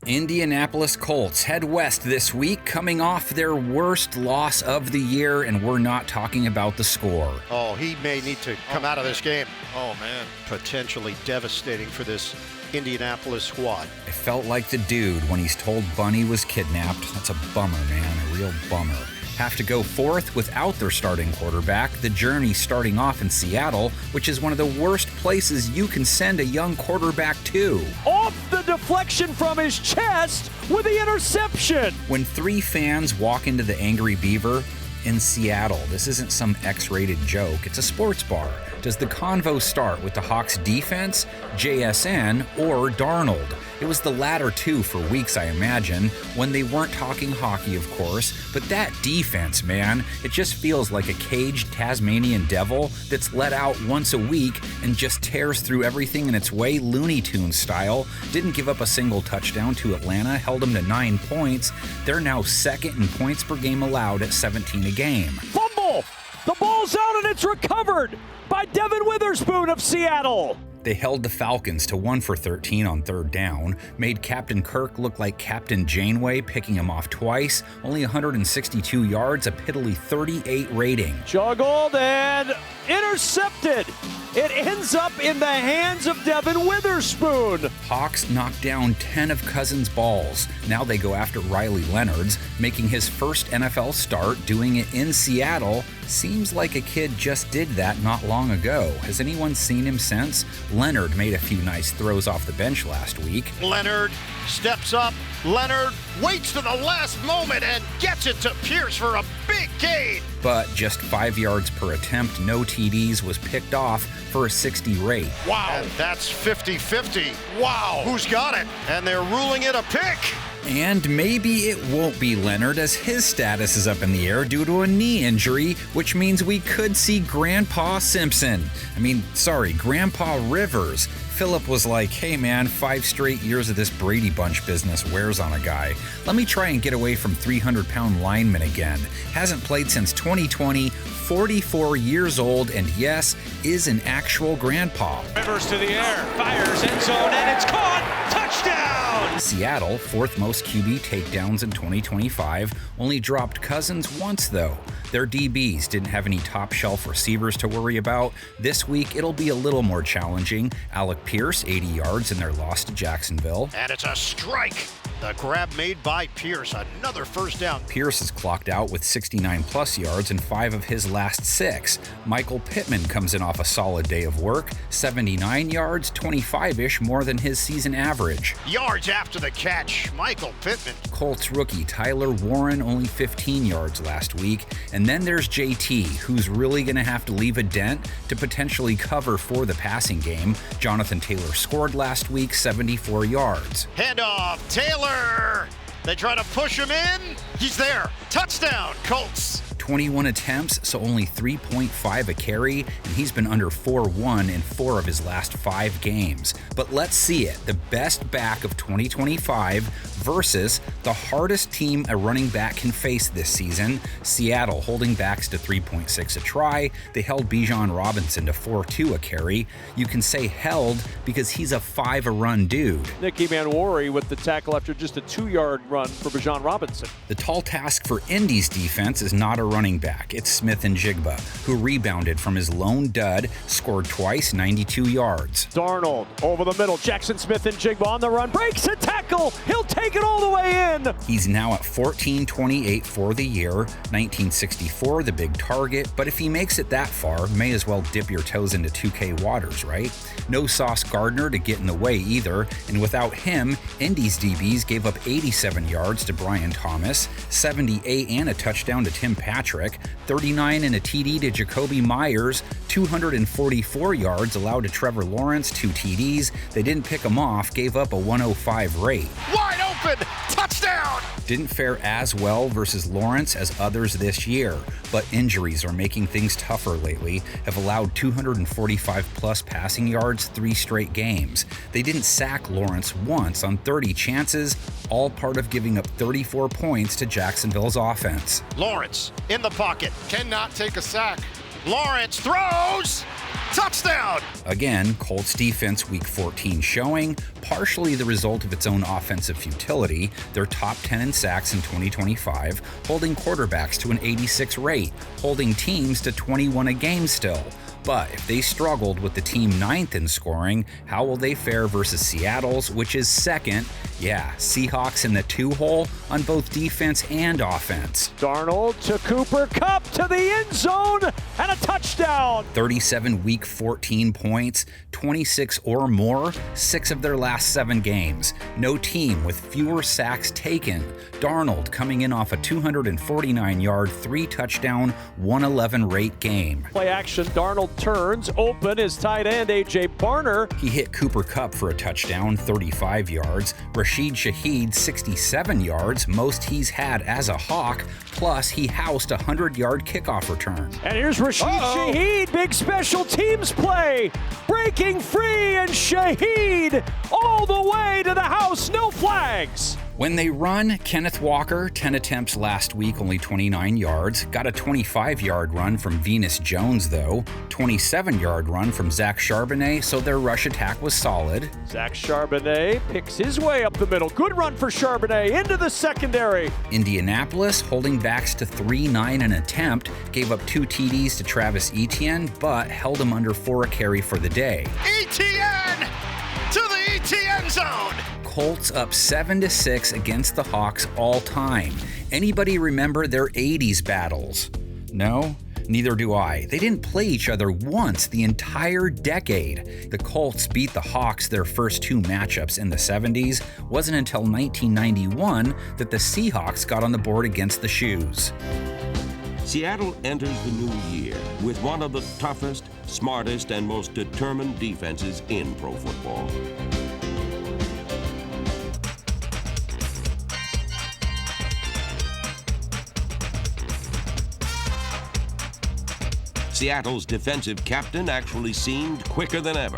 Indianapolis Colts head west this week, coming off their worst loss of the year, and we're not talking about the score. Oh, he may need to come out of this game. Oh, man. Potentially devastating for this Indianapolis squad. I felt like the dude when he's told Bunny was kidnapped. That's a bummer, man, a real bummer. Have to go forth without their starting quarterback, the journey starting off in Seattle, which is one of the worst places you can send a young quarterback to. Off the deflection from his chest with the interception. When three fans walk into the Angry Beaver in Seattle, this isn't some X-rated joke, it's a sports bar. Does the convo start with the Hawks defense, JSN, or Darnold? It was the latter two for weeks, I imagine, when they weren't talking hockey, of course. But that defense, man, it just feels like a caged Tasmanian devil that's let out once a week and just tears through everything in its way, Looney Tunes style. Didn't give up a single touchdown to Atlanta, held them to 9 points. They're now second in points per game allowed at 17 a game. Fumble! The ball's out and it's recovered by Devin Witherspoon of Seattle. They held the Falcons to 1 for 13 on third down, made Captain Kirk look like Captain Janeway, picking him off twice, only 162 yards, a piddly 38 rating. Juggled and intercepted. It ends up in the hands of Devin Witherspoon. Hawks knocked down 10 of Cousins' balls. Now they go after Riley Leonard's, making his first NFL start, doing it in Seattle. Seems like a kid just did that not long ago. Has anyone seen him since? Leonard made a few nice throws off the bench last week. Leonard steps up. Leonard waits to the last moment and gets it to Pierce for a big gain. But just 5 yards per attempt, no TDs, was picked off for a 60 rate. Wow, and that's 50-50. Wow, who's got it? And they're ruling it a pick. And maybe it won't be Leonard, as his status is up in the air due to a knee injury, which means we could see Grandpa Simpson. Grandpa Rivers. Philip was like, hey man, 5 straight years of this Brady Bunch business wears on a guy. Let me try and get away from 300-pound linemen again. Hasn't played since 2020, 44 years old, and yes, is an actual grandpa. Rivers to the air, fires end zone, and it's caught! Touchdown! Seattle, fourth most QB takedowns in 2025, only dropped Cousins once though. Their DBs didn't have any top-shelf receivers to worry about. This week, it'll be a little more challenging. Alec Pierce, 80 yards in their loss to Jacksonville. And it's a strike. The grab made by Pierce, another first down. Pierce is clocked out with 69-plus yards in 5 of his last 6. Michael Pittman comes in off a solid day of work, 79 yards, 25-ish more than his season average. Yards after the catch, Michael Pittman. Colts rookie Tyler Warren, only 15 yards last week. And then there's JT, who's really going to have to leave a dent to potentially cover for the passing game. Jonathan Taylor scored last week, 74 yards. Handoff, Taylor. They try to push him in. He's there. Touchdown, Colts. 21 attempts, so only 3.5 a carry, and he's been under 4-1 in 4 of his last 5 games. But let's see it. The best back of 2025 versus the hardest team a running back can face this season. Seattle holding backs to 3.6 a try. They held Bijan Robinson to 4.2 a carry. You can say held because he's a 5 a run dude. Nicky Manwari with the tackle after just a 2-yard run for Bijan Robinson. The tall task for Indy's defense is not a running back. It's Smith and Jigba, who rebounded from his lone dud, scored twice, 92 yards. Darnold over the middle. Jackson Smith and Jigba on the run. Breaks a tackle. He'll take it all the way in. He's now at 14.28 for the year, 1964 the big target, but if he makes it that far, may as well dip your toes into 2K waters, right? No Sauce Gardner to get in the way either, and without him, Indy's DBs gave up 87 yards to Brian Thomas, 78 and a touchdown to Tim Patrick, 39 and a TD to Jacoby Myers, 244 yards allowed to Trevor Lawrence, 2 TDs. They didn't pick him off, gave up a 105 rate. Wide open, touchdown! Didn't fare as well versus Lawrence as others this year, but injuries are making things tougher lately, have allowed 245 plus passing yards 3 straight games. They didn't sack Lawrence once on 30 chances, all part of giving up 34 points to Jacksonville's offense. Lawrence in the pocket. Cannot take a sack. Lawrence throws. Touchdown! Again, Colts defense week 14 showing, partially the result of its own offensive futility. They're top 10 in sacks in 2025, holding quarterbacks to an 86 rate, holding teams to 21 a game still. But if they struggled with the team 9th in scoring, how will they fare versus Seattle's, which is 2nd? Yeah, Seahawks in the 2-hole on both defense and offense. Darnold to Cooper Kupp to the end zone and a touchdown. 37 week 14 points, 26 or more, 6 of their last 7 games. No team with fewer sacks taken. Darnold coming in off a 249-yard, 3-touchdown, 111 rate game. Play action, Darnold turns, open is tight end A.J. Barner. He hit Cooper Kupp for a touchdown, 35 yards. Rashid Shaheed, 67 yards, most he's had as a Hawk, plus he housed a 100-yard kickoff return. And here's Rashid Shaheed, big special teams play, breaking free, and Shaheed all the way to the house, no flags. When they run, Kenneth Walker, 10 attempts last week, only 29 yards. Got a 25-yard run from Venus Jones, though. 27-yard run from Zach Charbonnet, so their rush attack was solid. Zach Charbonnet picks his way up the middle. Good run for Charbonnet into the secondary. Indianapolis, holding backs to 3-9 an attempt, gave up 2 TDs to Travis Etienne, but held him under 4 a carry for the day. Etienne to the Etienne zone! Colts up 7-6 against the Hawks all time. Anybody remember their 80s battles? No? Neither do I. They didn't play each other once the entire decade. The Colts beat the Hawks their first 2 matchups in the 70s. Wasn't until 1991 that the Seahawks got on the board against the Shoes. Seattle enters the new year with one of the toughest, smartest, and most determined defenses in pro football. Seattle's defensive captain actually seemed quicker than ever.